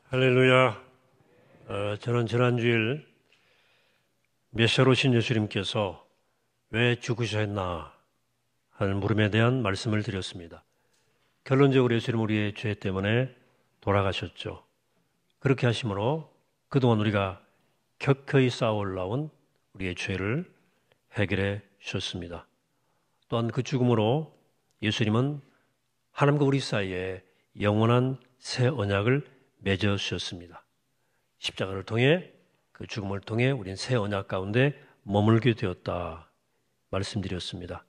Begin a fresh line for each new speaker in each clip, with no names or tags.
할렐루야. 저는 지난주일 메시아로 오신 예수님께서 왜 죽으셔야 했나 하는 물음에 대한 말씀을 드렸습니다. 결론적으로 예수님은 우리의 죄 때문에 돌아가셨죠. 그렇게 하심으로 그동안 우리가 켜켜이 쌓아올라온 우리의 죄를 해결해 주셨습니다. 또한 그 죽음으로 예수님은 하나님과 우리 사이에 영원한 새 언약을 맺어 주셨습니다. 십자가를 통해 그 죽음을 통해 우리는 새 언약 가운데 머물게 되었다 말씀드렸습니다.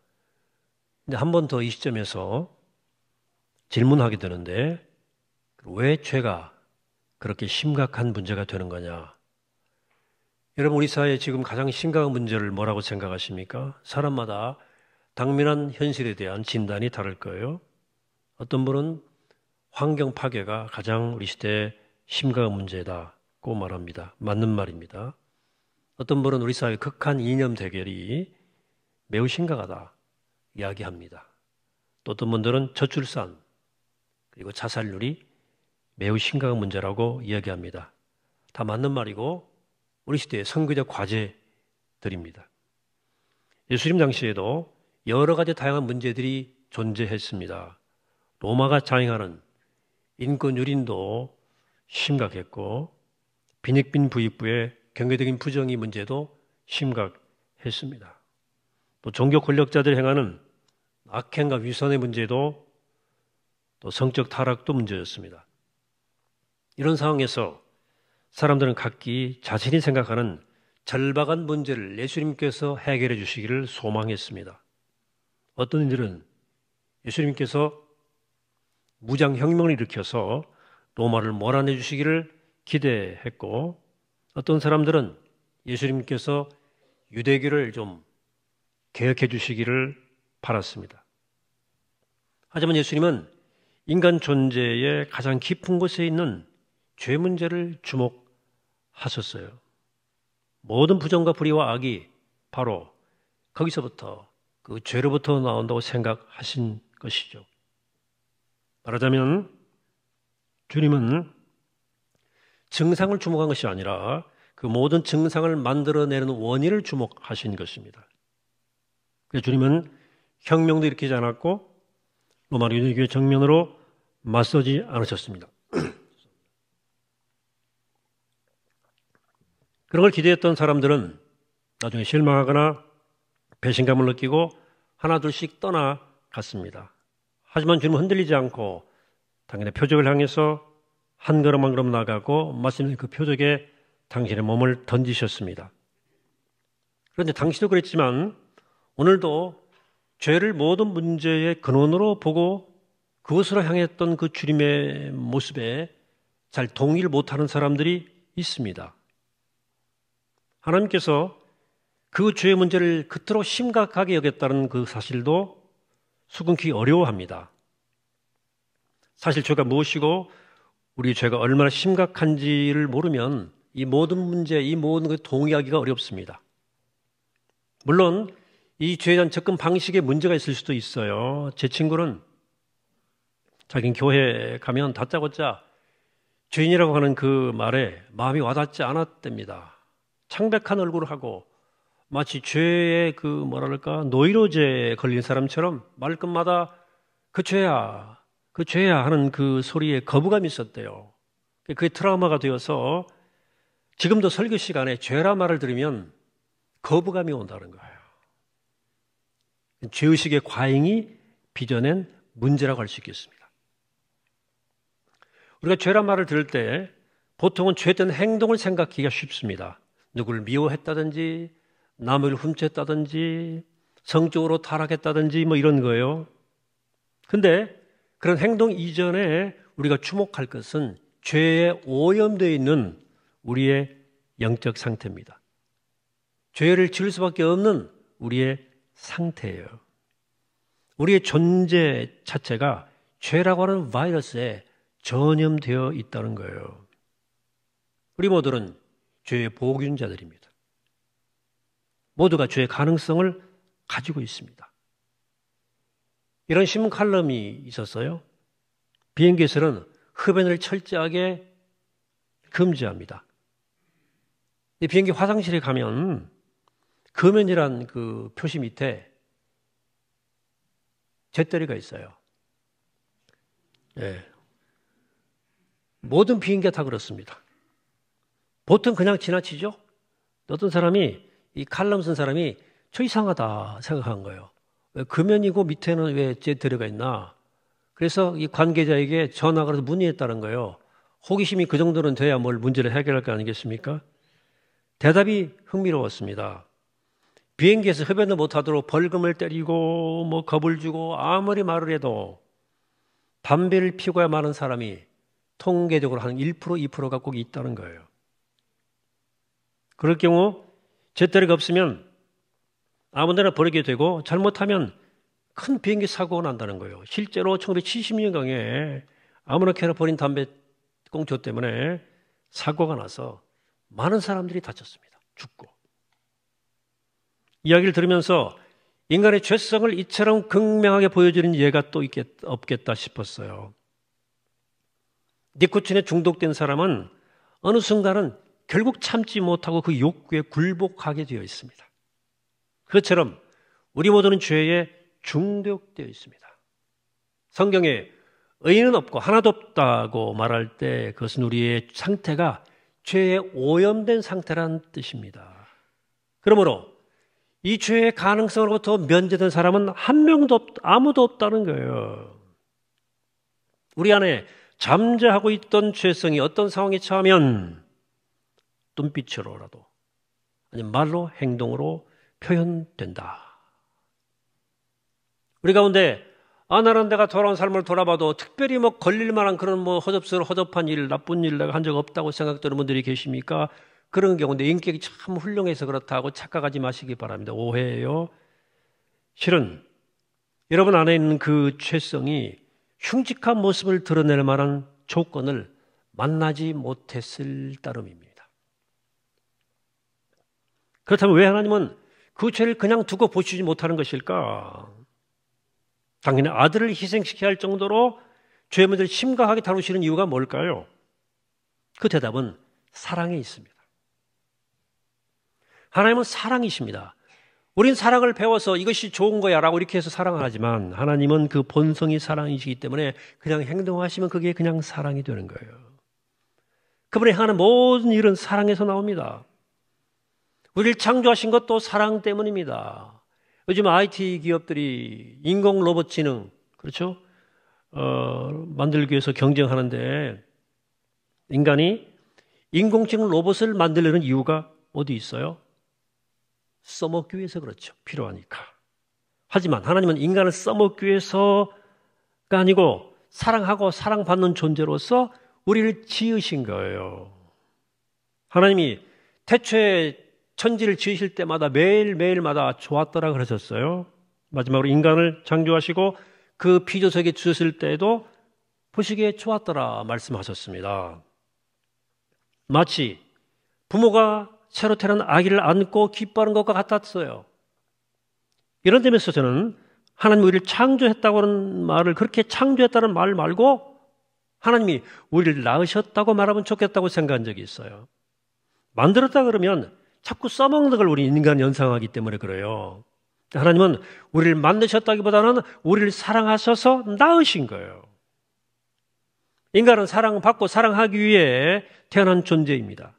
근데 한 번 더 이 시점에서 질문하게 되는데 왜 죄가 그렇게 심각한 문제가 되는 거냐? 여러분 우리 사회에 지금 가장 심각한 문제를 뭐라고 생각하십니까? 사람마다 당면한 현실에 대한 진단이 다를 거예요. 어떤 분은 환경 파괴가 가장 우리 시대의 심각한 문제다고 말합니다. 맞는 말입니다. 어떤 분은 우리 사회의 극한 이념 대결이 매우 심각하다 이야기합니다. 또 어떤 분들은 저출산 그리고 자살률이 매우 심각한 문제라고 이야기합니다. 다 맞는 말이고 우리 시대의 선교적 과제들입니다. 예수님 당시에도 여러 가지 다양한 문제들이 존재했습니다. 로마가 자행하는 인권 유린도 심각했고 빈익빈 부익부의 경제적인 부정의 문제도 심각했습니다. 또 종교 권력자들이 행하는 악행과 위선의 문제도 또 성적 타락도 문제였습니다. 이런 상황에서 사람들은 각기 자신이 생각하는 절박한 문제를 예수님께서 해결해 주시기를 소망했습니다. 어떤 이들은 예수님께서 무장혁명을 일으켜서 로마를 몰아내 주시기를 기대했고 어떤 사람들은 예수님께서 유대교를 좀 개혁해 주시기를 바랐습니다. 하지만 예수님은 인간 존재의 가장 깊은 곳에 있는 죄 문제를 주목하셨어요. 모든 부정과 불의와 악이 바로 거기서부터 그 죄로부터 나온다고 생각하신 것이죠. 말하자면 주님은 증상을 주목한 것이 아니라 그 모든 증상을 만들어내는 원인을 주목하신 것입니다. 그래서 주님은 혁명도 일으키지 않았고 로마 유대교의 정면으로 맞서지 않으셨습니다. 그런 걸 기대했던 사람들은 나중에 실망하거나 배신감을 느끼고 하나둘씩 떠나갔습니다. 하지만 주님은 흔들리지 않고 당신의 표적을 향해서 한 걸음 한 걸음 나가고 마침내 그 표적에 당신의 몸을 던지셨습니다. 그런데 당신도 그랬지만 오늘도 죄를 모든 문제의 근원으로 보고 그것으로 향했던 그 주님의 모습에 잘 동의를 못하는 사람들이 있습니다. 하나님께서 그 죄의 문제를 그토록 심각하게 여겼다는 그 사실도 수긍기 어려워합니다. 사실 죄가 무엇이고 우리 죄가 얼마나 심각한지를 모르면 이 모든 문제, 이 모든 것을 동의하기가 어렵습니다. 물론 이 죄에 대한 접근 방식에 문제가 있을 수도 있어요. 제 친구는 자기는 교회에 가면 다짜고짜 죄인이라고 하는 그 말에 마음이 와닿지 않았답니다. 창백한 얼굴을 하고 마치 죄의 그 뭐랄까 노이로제에 걸린 사람처럼 말끝마다 그 죄야 하는 그 소리에 거부감이 있었대요. 그게 트라우마가 되어서 지금도 설교 시간에 죄라 말을 들으면 거부감이 온다는 거예요. 죄의식의 과잉이 빚어낸 문제라고 할 수 있겠습니다. 우리가 죄란 말을 들을 때 보통은 죄된 행동을 생각하기가 쉽습니다. 누구를 미워했다든지 남을 훔쳤다든지 성적으로 타락했다든지 뭐 이런 거예요. 근데 그런 행동 이전에 우리가 주목할 것은 죄에 오염되어 있는 우리의 영적 상태입니다. 죄를 지을 수밖에 없는 우리의 상태예요. 우리의 존재 자체가 죄라고 하는 바이러스에 전염되어 있다는 거예요. 우리 모두는 죄의 보균자들입니다. 모두가 죄의 가능성을 가지고 있습니다. 이런 신문 칼럼이 있었어요. 비행기에서는 흡연을 철저하게 금지합니다. 이 비행기 화장실에 가면 금연이란 그 표시 밑에 잿더리가 있어요. 예. 모든 비행기가 다 그렇습니다. 보통 그냥 지나치죠? 어떤 사람이, 이 칼럼 쓴 사람이 저 이상하다 생각한 거예요. 왜 금연이고 밑에는 왜 잿더리가 있나? 그래서 이 관계자에게 전화가 와서 문의했다는 거예요. 호기심이 그 정도는 돼야 뭘 문제를 해결할 거 아니겠습니까? 대답이 흥미로웠습니다. 비행기에서 흡연을 못하도록 벌금을 때리고 뭐 겁을 주고 아무리 말을 해도 담배를 피우고야 마는 사람이 통계적으로 한 1%, 2%가 꼭 있다는 거예요. 그럴 경우 잿더리가 없으면 아무 데나 버리게 되고 잘못하면 큰 비행기 사고가 난다는 거예요. 실제로 1970년경에 아무렇게나 버린 담배 꽁초 때문에 사고가 나서 많은 사람들이 다쳤습니다. 죽고. 이야기를 들으면서 인간의 죄성을 이처럼 극명하게 보여주는 예가 또 없겠다 싶었어요. 니코틴에 중독된 사람은 어느 순간은 결국 참지 못하고 그 욕구에 굴복하게 되어 있습니다. 그것처럼 우리 모두는 죄에 중독되어 있습니다. 성경에 의인은 없고 하나도 없다고 말할 때 그것은 우리의 상태가 죄에 오염된 상태라는 뜻입니다. 그러므로 이 죄의 가능성으로부터 면제된 사람은 한 명도 아무도 없다는 거예요. 우리 안에 잠재하고 있던 죄성이 어떤 상황에 처하면 눈빛으로라도 아니면 말로 행동으로 표현된다. 우리 가운데 나는 내가 돌아온 삶을 돌아봐도 특별히 뭐 걸릴 만한 그런 뭐 허접한 일, 나쁜 일 내가 한 적 없다고 생각되는 분들이 계십니까? 그런 경우인데 인격이 참 훌륭해서 그렇다고 착각하지 마시기 바랍니다. 오해예요. 실은 여러분 안에 있는 그 죄성이 흉측한 모습을 드러낼 만한 조건을 만나지 못했을 따름입니다. 그렇다면 왜 하나님은 그 죄를 그냥 두고 보시지 못하는 것일까? 당연히 아들을 희생시켜야 할 정도로 죄의 문제를 심각하게 다루시는 이유가 뭘까요? 그 대답은 사랑에 있습니다. 하나님은 사랑이십니다. 우린 사랑을 배워서 이것이 좋은 거야 라고 이렇게 해서 사랑을 하지만 하나님은 그 본성이 사랑이시기 때문에 그냥 행동하시면 그게 그냥 사랑이 되는 거예요. 그분이 하는 모든 일은 사랑에서 나옵니다. 우리를 창조하신 것도 사랑 때문입니다. 요즘 IT 기업들이 인공 로봇 지능, 그렇죠? 만들기 위해서 경쟁하는데 인간이 인공지능 로봇을 만들려는 이유가 어디 있어요? 써먹기 위해서 그렇죠. 필요하니까. 하지만 하나님은 인간을 써먹기 위해서가 아니고 사랑하고 사랑받는 존재로서 우리를 지으신 거예요. 하나님이 태초에 천지를 지으실 때마다 매일매일마다 좋았더라 그러셨어요. 마지막으로 인간을 창조하시고 그 피조세계 주셨을 때에도 보시기에 좋았더라 말씀하셨습니다. 마치 부모가 새로 태어난 아기를 안고 기뻐하는 것과 같았어요. 이런 점에서 저는 하나님 우리를 창조했다고 하는 말을 그렇게 창조했다는 말 말고 하나님이 우리를 낳으셨다고 말하면 좋겠다고 생각한 적이 있어요. 만들었다 그러면 자꾸 써먹는 걸 우리 인간 연상하기 때문에 그래요. 하나님은 우리를 만드셨다기보다는 우리를 사랑하셔서 낳으신 거예요. 인간은 사랑받고 사랑하기 위해 태어난 존재입니다.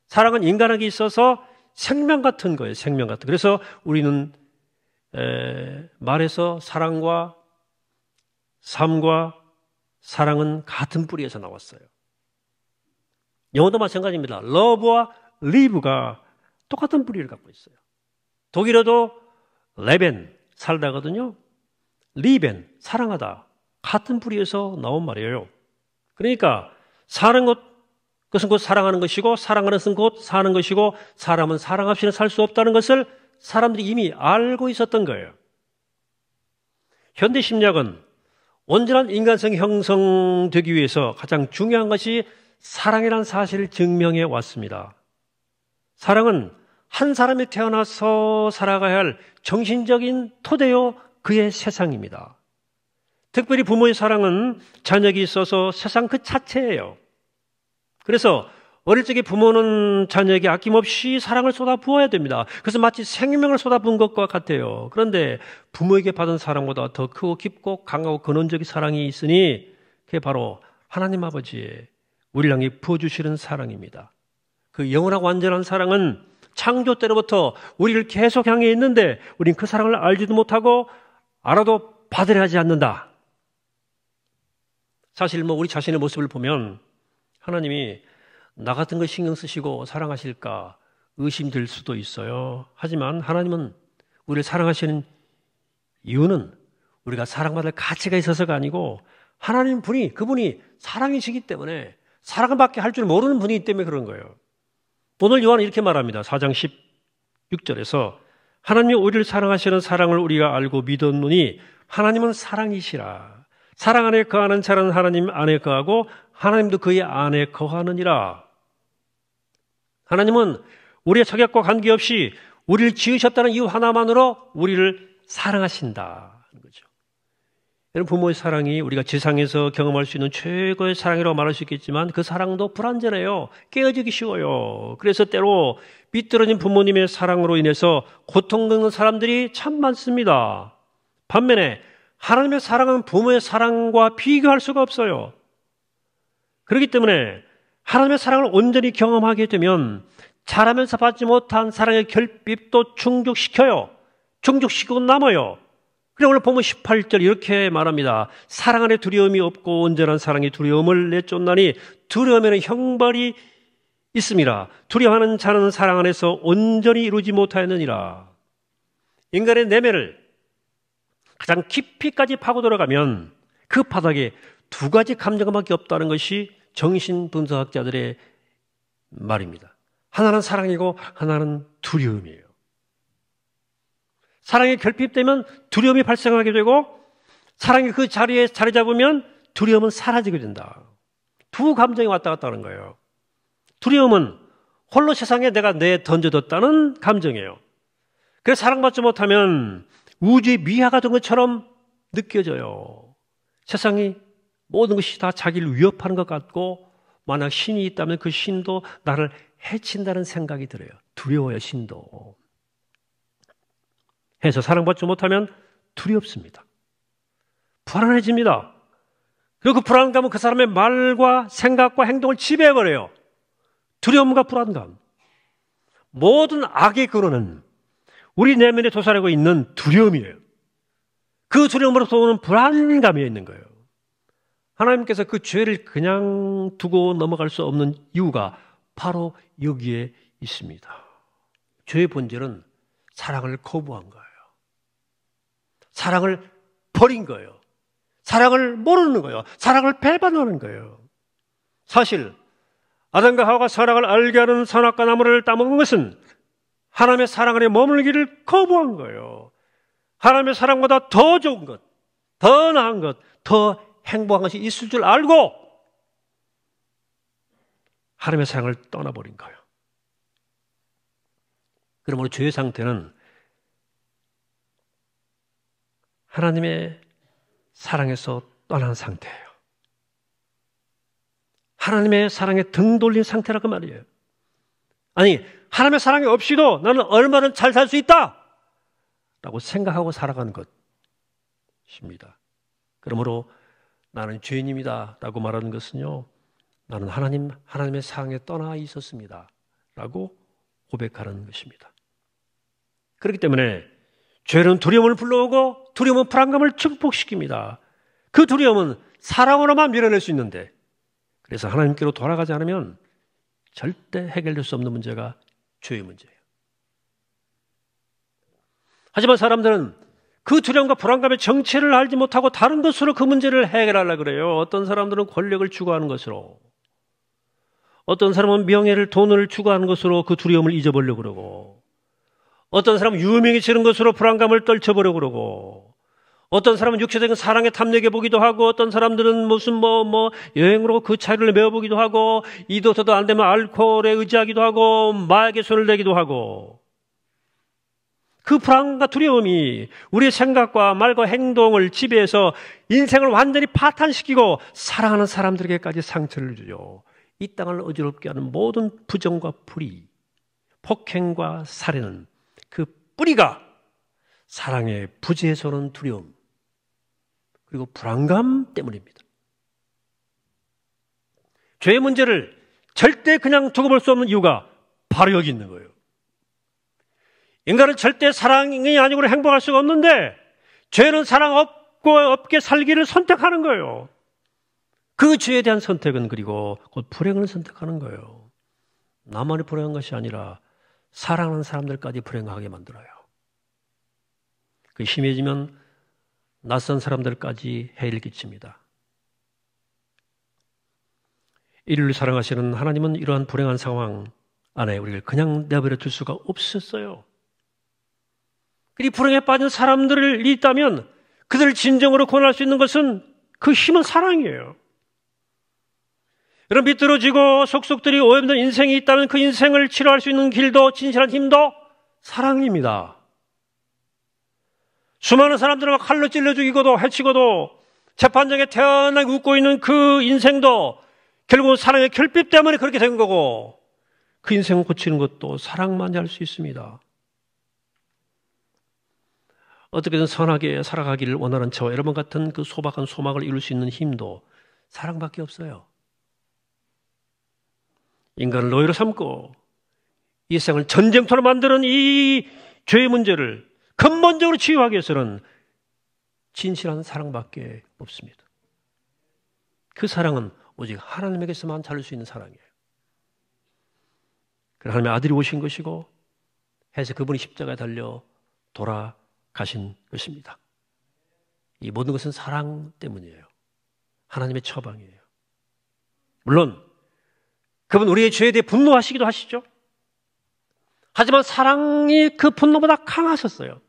사랑은 인간에게 있어서 생명 같은 거예요. 생명 같은. 그래서 우리는 말에서 사랑과 삶과 사랑은 같은 뿌리에서 나왔어요. 영어도 마찬가지입니다. love와 live가 똑같은 뿌리를 갖고 있어요. 독일어도 레벤, 살다거든요. 리벤, 사랑하다. 같은 뿌리에서 나온 말이에요. 그러니까 사는 것은 곧 사랑하는 것이고 사랑하는 것은 곧 사는 것이고 사람은 사랑 없이는 살 수 없다는 것을 사람들이 이미 알고 있었던 거예요. 현대 심리학은 온전한 인간성이 형성되기 위해서 가장 중요한 것이 사랑이라는 사실을 증명해 왔습니다. 사랑은 한 사람이 태어나서 살아가야 할 정신적인 토대요 그의 세상입니다. 특별히 부모의 사랑은 자녀에게 있어서 세상 그 자체예요. 그래서 어릴 적에 부모는 자녀에게 아낌없이 사랑을 쏟아 부어야 됩니다. 그래서 마치 생명을 쏟아 부은 것과 같아요. 그런데 부모에게 받은 사랑보다 더 크고 깊고 강하고 근원적인 사랑이 있으니 그게 바로 하나님 아버지의 우리를 향해 부어주시는 사랑입니다. 그 영원하고 완전한 사랑은 창조 때로부터 우리를 계속 향해 있는데 우린 그 사랑을 알지도 못하고 알아도 받으려 하지 않는다. 사실 우리 자신의 모습을 보면 하나님이 나 같은 거 신경 쓰시고 사랑하실까 의심될 수도 있어요. 하지만 하나님은 우리를 사랑하시는 이유는 우리가 사랑받을 가치가 있어서가 아니고 하나님 그분이 사랑이시기 때문에 사랑을 받게 할 줄 모르는 분이기 때문에 그런 거예요. 오늘 요한은 이렇게 말합니다. 4장 16절에서 하나님이 우리를 사랑하시는 사랑을 우리가 알고 믿었노니 하나님은 사랑이시라. 사랑 안에 거하는 자는 하나님 안에 거하고 하나님도 그의 안에 거하느니라. 하나님은 우리의 자격과 관계없이 우리를 지으셨다는 이유 하나만으로 우리를 사랑하신다는 거죠. 여러분, 부모의 사랑이 우리가 지상에서 경험할 수 있는 최고의 사랑이라고 말할 수 있겠지만 그 사랑도 불완전해요. 깨어지기 쉬워요. 그래서 때로 삐뚤어진 부모님의 사랑으로 인해서 고통받는 사람들이 참 많습니다. 반면에 하나님의 사랑은 부모의 사랑과 비교할 수가 없어요. 그렇기 때문에 하나님의 사랑을 온전히 경험하게 되면 자라면서 받지 못한 사랑의 결핍도 충족시켜요. 충족시키고 남아요. 그래 오늘 보면 18절 이렇게 말합니다. 사랑 안에 두려움이 없고 온전한 사랑이 두려움을 내쫓나니 두려움에는 형벌이 있습니다. 두려워하는 자는 사랑 안에서 온전히 이루지 못하였느니라. 인간의 내면을 가장 깊이까지 파고 들어가면 그 바닥에 두 가지 감정밖에 없다는 것이 정신분석학자들의 말입니다. 하나는 사랑이고 하나는 두려움이에요. 사랑이 결핍되면 두려움이 발생하게 되고 사랑이 그 자리에 자리 잡으면 두려움은 사라지게 된다. 두 감정이 왔다 갔다 하는 거예요. 두려움은 홀로 세상에 내가 던져뒀다는 감정이에요. 그래서 사랑받지 못하면 우주의 미화가 된 것처럼 느껴져요. 세상이 모든 것이 다 자기를 위협하는 것 같고 만약 신이 있다면 그 신도 나를 해친다는 생각이 들어요. 두려워요, 신도. 해서 사랑받지 못하면 두렵습니다. 불안해집니다. 그리고 그 불안감은 그 사람의 말과 생각과 행동을 지배해버려요. 두려움과 불안감. 모든 악의 근원은 우리 내면에 도사리고 있는 두려움이에요. 그 두려움으로부터 오는 불안감이 있는 거예요. 하나님께서 그 죄를 그냥 두고 넘어갈 수 없는 이유가 바로 여기에 있습니다. 죄의 본질은 사랑을 거부한 거예요. 사랑을 버린 거예요. 사랑을 모르는 거예요. 사랑을 배반하는 거예요. 사실 아담과 하와가 선악을 알게 하는 선악과 나무를 따먹은 것은 하나님의 사랑 안에 머물기를 거부한 거예요. 하나님의 사랑보다 더 좋은 것, 더 나은 것, 더 행복한 것이 있을 줄 알고 하나님의 사랑을 떠나버린 거예요. 그러므로 죄의 상태는 하나님의 사랑에서 떠난 상태예요. 하나님의 사랑에 등 돌린 상태라고 말이에요. 아니, 하나님의 사랑이 없이도 나는 얼마나 잘 살 수 있다! 라고 생각하고 살아가는 것입니다. 그러므로 나는 죄인입니다. 라고 말하는 것은요, 나는 하나님의 사랑에 떠나 있었습니다. 라고 고백하는 것입니다. 그렇기 때문에 죄는 두려움을 불러오고 두려움은 불안감을 증폭시킵니다. 그 두려움은 사랑으로만 밀어낼 수 있는데 그래서 하나님께로 돌아가지 않으면 절대 해결될 수 없는 문제가 죄의 문제예요. 하지만 사람들은 그 두려움과 불안감의 정체를 알지 못하고 다른 것으로 그 문제를 해결하려고 그래요. 어떤 사람들은 권력을 추구하는 것으로, 어떤 사람은 명예를, 돈을 추구하는 것으로 그 두려움을 잊어버리려고 그러고, 어떤 사람은 유명해지는 것으로 불안감을 떨쳐보려고 그러고, 어떤 사람은 육체적인 사랑에 탐닉해 보기도 하고, 어떤 사람들은 무슨 여행으로 그 차이를 메어보기도 하고, 이도 저도 안 되면 알코올에 의지하기도 하고, 마약에 손을 대기도 하고, 그 불안과 두려움이 우리의 생각과 말과 행동을 지배해서 인생을 완전히 파탄시키고 사랑하는 사람들에게까지 상처를 주죠. 이 땅을 어지럽게 하는 모든 부정과 불의, 폭행과 살해는 그 뿌리가 사랑의 부재에서 오는 두려움 그리고 불안감 때문입니다. 죄의 문제를 절대 그냥 두고 볼 수 없는 이유가 바로 여기 있는 거예요. 인간은 절대 사랑이 아니고는 행복할 수가 없는데 죄는 사랑 없게 살기를 선택하는 거예요. 그 죄에 대한 선택은 그리고 곧 불행을 선택하는 거예요. 나만이 불행한 것이 아니라 사랑하는 사람들까지 불행하게 만들어요. 그 심해지면 낯선 사람들까지 해를 끼칩니다. 인류를 사랑하시는 하나님은 이러한 불행한 상황 안에 우리를 그냥 내버려 둘 수가 없었어요. 이 불행에 빠진 사람들이 있다면 그들을 진정으로 구원할 수 있는 것은 그 힘은 사랑이에요. 이런 비뚤어지고 속속들이 오염된 인생이 있다면 그 인생을 치료할 수 있는 길도 진실한 힘도 사랑입니다. 수많은 사람들을 칼로 찔러 죽이고도 해치고도 재판장에 태연하게 웃고 있는 그 인생도 결국은 사랑의 결핍 때문에 그렇게 된 거고 그 인생을 고치는 것도 사랑만이 할 수 있습니다. 어떻게든 선하게 살아가기를 원하는 저와 여러분 같은 그 소박한 소망을 이룰 수 있는 힘도 사랑밖에 없어요. 인간을 노예로 삼고 이 세상을 전쟁터로 만드는 이 죄의 문제를 근본적으로 치유하기 위해서는 진실한 사랑밖에 없습니다. 그 사랑은 오직 하나님에게서만 찾을 수 있는 사랑이에요. 하나님의 아들이 오신 것이고 해서 그분이 십자가에 달려 돌아가신 것입니다. 이 모든 것은 사랑 때문이에요. 하나님의 처방이에요. 물론 그분 우리의 죄에 대해 분노하시기도 하시죠. 하지만 사랑이 그 분노보다 강하셨어요.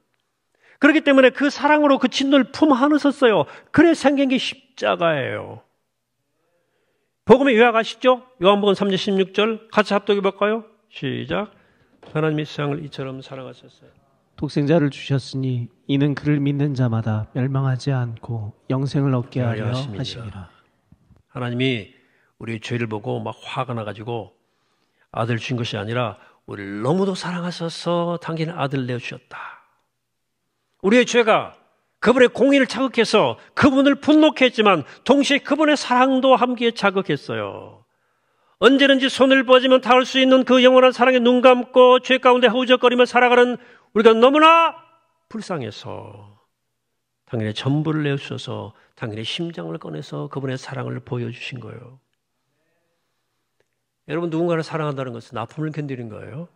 그렇기 때문에 그 사랑으로 그 진노를 품 안으셨어요. 그래 생긴 게 십자가예요. 복음에 요약하시죠? 요한복음 3장 16절 같이 합독해 볼까요? 시작. 하나님이 세상을 이처럼 사랑하셨어요.
독생자를 주셨으니 이는 그를 믿는 자마다 멸망하지 않고 영생을 얻게 하려 하심이라.
하나님이 우리의 죄를 보고 막 화가 나가지고 아들 주신 것이 아니라 우리를 너무도 사랑하셔서 당신의 아들을 내어주셨다. 우리의 죄가 그분의 공의를 자극해서 그분을 분노케 했지만 동시에 그분의 사랑도 함께 자극했어요. 언제든지 손을 뻗으면 닿을 수 있는 그 영원한 사랑에 눈 감고 죄 가운데 허우적거리며 살아가는 우리가 너무나 불쌍해서 당신의 전부를 내어주셔서 당신의 심장을 꺼내서 그분의 사랑을 보여주신 거예요. 여러분, 누군가를 사랑한다는 것은 아픔을 견디는 거예요.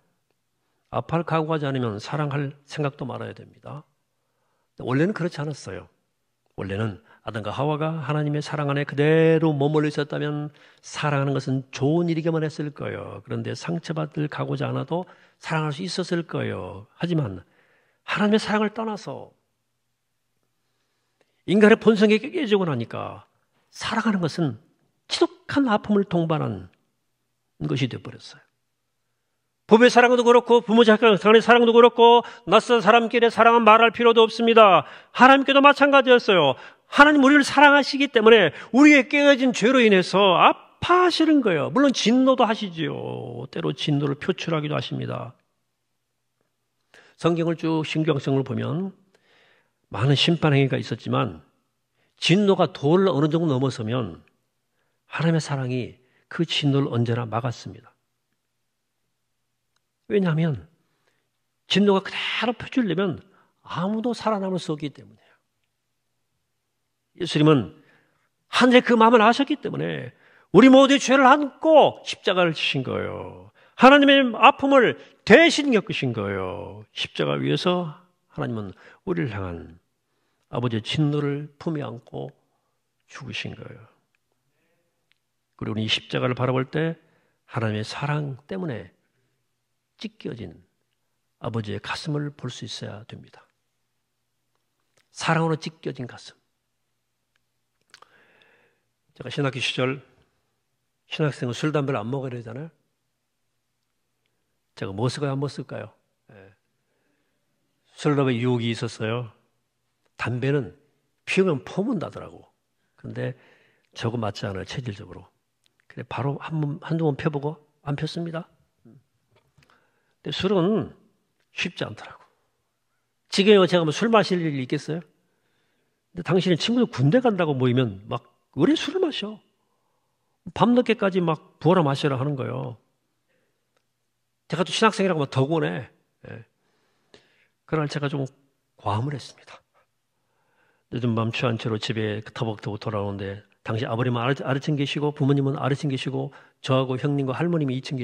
아파할 각오하지 않으면 사랑할 생각도 말아야 됩니다. 원래는 그렇지 않았어요. 원래는 아담과 하와가 하나님의 사랑 안에 그대로 머물러 있었다면 사랑하는 것은 좋은 일이기만 했을 거예요. 그런데 상처받을 각오지 않아도 사랑할 수 있었을 거예요. 하지만 하나님의 사랑을 떠나서 인간의 본성이 깨지고 나니까 사랑하는 것은 지독한 아픔을 동반한 것이 되어버렸어요. 부부의 사랑도 그렇고 부모 자식 간의 사랑도 그렇고 낯선 사람끼리 사랑은 말할 필요도 없습니다. 하나님께도 마찬가지였어요. 하나님 우리를 사랑하시기 때문에 우리의 깨어진 죄로 인해서 아파하시는 거예요. 물론 진노도 하시지요. 때로 진노를 표출하기도 하십니다. 성경을 쭉 신경성을 보면 많은 심판행위가 있었지만 진노가 도를 어느 정도 넘어서면 하나님의 사랑이 그 진노를 언제나 막았습니다. 왜냐하면 진노가 그대로 표출되면 아무도 살아남을 수 없기 때문이에요. 예수님은 하늘에 그 마음을 아셨기 때문에 우리 모두의 죄를 안고 십자가를 지신 거예요. 하나님의 아픔을 대신 겪으신 거예요. 십자가 위에서 하나님은 우리를 향한 아버지의 진노를 품에 안고 죽으신 거예요. 그리고 우리 이 십자가를 바라볼 때 하나님의 사랑 때문에 찢겨진 아버지의 가슴을 볼 수 있어야 됩니다. 사랑으로 찢겨진 가슴. 제가 신학교 시절 신학생은 술, 담배를 안 먹어야 되잖아요. 제가 뭐 쓸까요? 안 먹을까요? 술, 담배 유혹이 있었어요. 담배는 피우면 포문나더라고. 근데 저거 맞지 않아요, 체질적으로. 그래 바로 한두 번 펴보고 안 폈습니다. 근데 술은 쉽지 않더라고. 지금 제가 뭐 술 마실 일이 있겠어요? 근데 당신의 친구들 군대 간다고 모이면 막 왜 술을 마셔? 밤늦게까지 막 부어라 마셔라 하는 거예요. 제가 또 신학생이라고 막 더 권해. 예. 그날 제가 좀 과음을 했습니다. 늦은 밤 취한 채로 집에 터벅터벅 돌아오는데 당시 아버님은 아래층 계시고 부모님은 아래층 계시고 저하고 형님과 할머님이 2층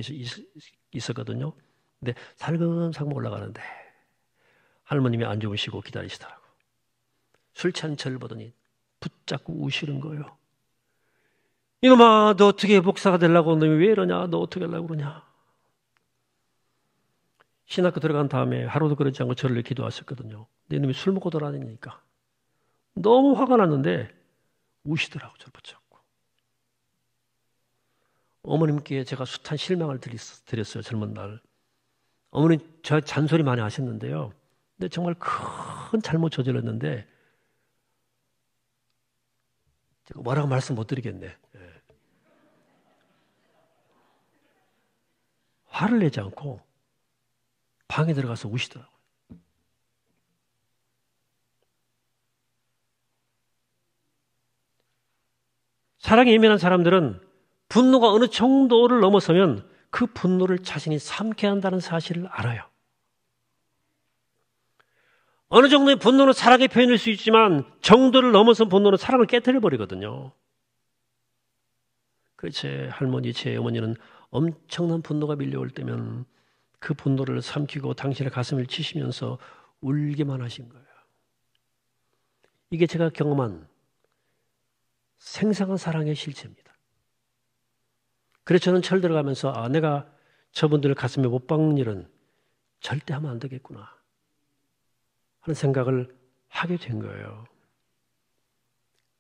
있었거든요. 근데 살금살금 올라가는데 할머님이 안 주무시고 기다리시더라고. 술 취한 저를 보더니 붙잡고 우시는 거예요. 이놈아, 너 어떻게 목사가 되려고 너 왜 이러냐? 너 어떻게 하려고 그러냐? 신학교 들어간 다음에 하루도 그러지 않고 저를 기도하셨거든요. 근데 이놈이 술 먹고 돌아다니니까 너무 화가 났는데 우시더라고, 저를 붙잡고. 어머님께 제가 숱한 실망을 드렸어요, 젊은 날. 어머니 저 잔소리 많이 하셨는데요. 근데 정말 큰 잘못 저질렀는데 제가 뭐라고 말씀 못 드리겠네. 예. 화를 내지 않고 방에 들어가서 우시더라고요. 사랑에 예민한 사람들은 분노가 어느 정도를 넘어서면 그 분노를 자신이 삼켜야 한다는 사실을 알아요. 어느 정도의 분노는 사랑의 표현일 수 있지만 정도를 넘어선 분노는 사랑을 깨트려버리거든요. 제 할머니, 제 어머니는 엄청난 분노가 밀려올 때면 그 분노를 삼키고 당신의 가슴을 치시면서 울기만 하신 거예요. 이게 제가 경험한 생생한 사랑의 실체입니다. 그래서 저는 철 들어가면서 내가 저분들을 가슴에 못 박는 일은 절대 하면 안 되겠구나 하는 생각을 하게 된 거예요.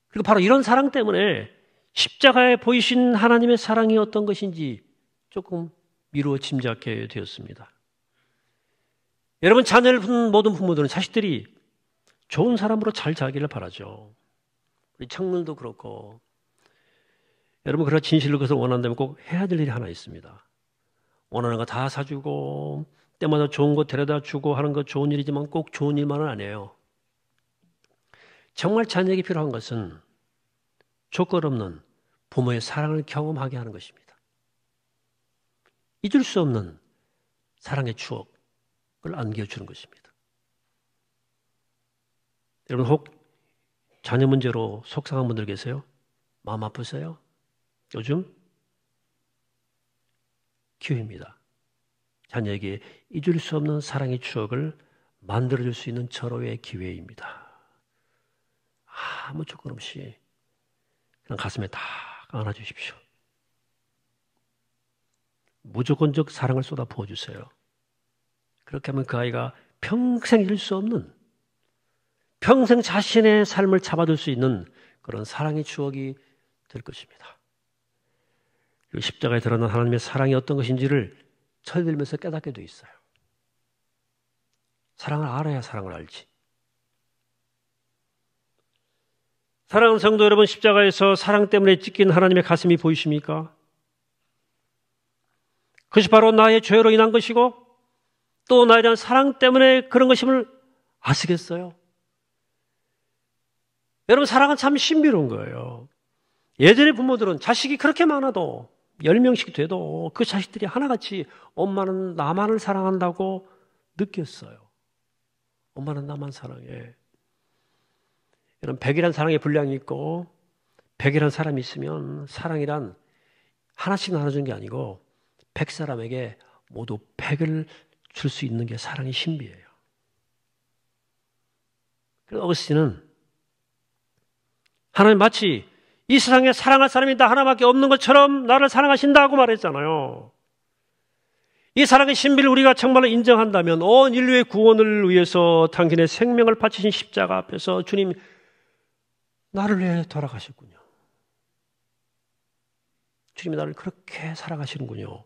그리고 바로 이런 사랑 때문에 십자가에 보이신 하나님의 사랑이 어떤 것인지 조금 미루어 짐작하게 되었습니다. 여러분, 자녀를 둔 모든 부모들은 자식들이 좋은 사람으로 잘 자기를 바라죠. 우리 청년도 그렇고. 여러분, 그런 진실로 그것을 원한다면 꼭 해야 될 일이 하나 있습니다. 원하는 거 다 사주고 때마다 좋은 거 데려다 주고 하는 거 좋은 일이지만 꼭 좋은 일만은 아니에요. 정말 자녀에게 필요한 것은 조건 없는 부모의 사랑을 경험하게 하는 것입니다. 잊을 수 없는 사랑의 추억을 안겨주는 것입니다. 여러분, 혹 자녀 문제로 속상한 분들 계세요? 마음 아프세요? 요즘 기회입니다. 자녀에게 잊을 수 없는 사랑의 추억을 만들어줄 수 있는 절호의 기회입니다. 아무 조건 없이 그냥 가슴에 다 안아주십시오. 무조건적 사랑을 쏟아 부어주세요. 그렇게 하면 그 아이가 평생 잃을 수 없는, 평생 자신의 삶을 잡아둘 수 있는 그런 사랑의 추억이 될 것입니다. 그리고 십자가에 드러난 하나님의 사랑이 어떤 것인지를 철들면서 깨닫게 돼 있어요. 사랑을 알아야 사랑을 알지. 사랑하는 성도 여러분, 십자가에서 사랑 때문에 찢긴 하나님의 가슴이 보이십니까? 그것이 바로 나의 죄로 인한 것이고 또 나에 대한 사랑 때문에 그런 것임을 아시겠어요? 여러분, 사랑은 참 신비로운 거예요. 예전의 부모들은 자식이 그렇게 많아도 10명씩 돼도 그 자식들이 하나같이 엄마는 나만을 사랑한다고 느꼈어요. 엄마는 나만 사랑해. 여러분, 100이란 사랑의 분량이 있고 100이란 사람이 있으면 사랑이란 하나씩 나눠주는 게 아니고 100사람에게 모두 100을 줄 수 있는 게 사랑의 신비예요. 그래서 어거스틴은 하나님 마치 이 세상에 사랑할 사람이 나 하나밖에 없는 것처럼 나를 사랑하신다고 말했잖아요. 이 사랑의 신비를 우리가 정말로 인정한다면 온 인류의 구원을 위해서 당신의 생명을 바치신 십자가 앞에서 주님, 나를 위해 돌아가셨군요. 주님이 나를 그렇게 사랑하시는군요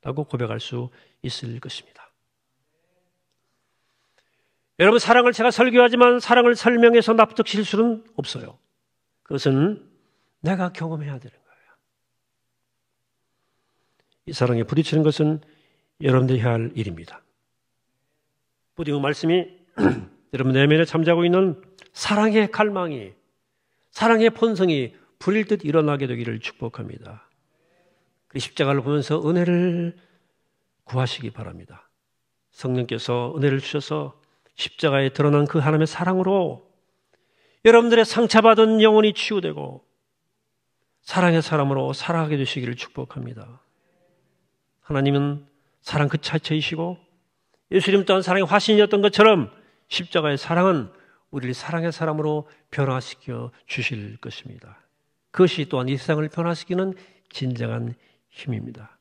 라고 고백할 수 있을 것입니다. 여러분, 사랑을 제가 설교하지만 사랑을 설명해서 납득실 수는 없어요. 그것은 내가 경험해야 되는 거예요. 이 사랑에 부딪히는 것은 여러분들이 해야 할 일입니다. 부디 그 말씀이 여러분 내면에 잠자고 있는 사랑의 갈망이, 사랑의 본성이 불일 듯 일어나게 되기를 축복합니다. 그 십자가를 보면서 은혜를 구하시기 바랍니다. 성령께서 은혜를 주셔서 십자가에 드러난 그 하나님의 사랑으로 여러분들의 상처받은 영혼이 치유되고 사랑의 사람으로 살아가게 되시기를 축복합니다. 하나님은 사랑 그 자체이시고 예수님 또한 사랑의 화신이었던 것처럼 십자가의 사랑은 우리를 사랑의 사람으로 변화시켜 주실 것입니다. 그것이 또한 이 세상을 변화시키는 진정한 힘입니다.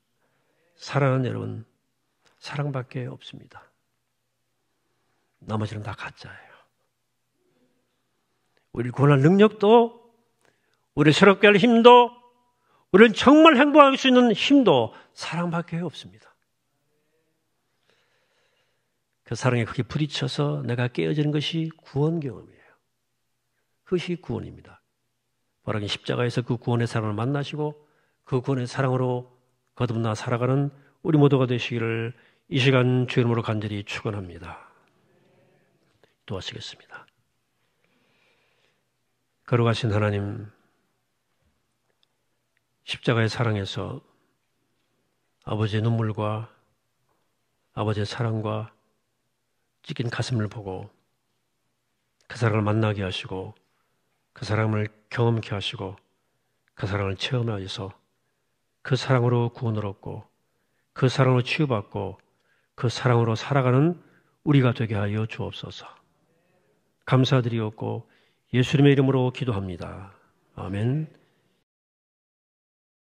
사랑하는 여러분, 사랑밖에 없습니다. 나머지는 다 가짜예요. 우리를 구원할 능력도, 우리를 새롭게 할 힘도, 우리를 정말 행복할 수 있는 힘도 사랑밖에 없습니다. 그 사랑에 크게 부딪혀서 내가 깨어지는 것이 구원 경험이에요. 그것이 구원입니다. 바로 십자가에서 그 구원의 사랑을 만나시고 그 구원의 사랑으로 거듭나 살아가는 우리 모두가 되시기를 이 시간 주의 이름으로 간절히 축원합니다. 도와주시겠습니다. 걸어가신 하나님, 십자가의 사랑에서 아버지의 눈물과 아버지의 사랑과 찢긴 가슴을 보고 그 사랑을 만나게 하시고 그 사랑을 경험케 하시고 그 사랑을 체험하여서 그 사랑으로 구원을 얻고 그 사랑으로 치유받고 그 사랑으로 살아가는 우리가 되게 하여 주옵소서. 감사드리옵고 예수님의 이름으로 기도합니다. 아멘.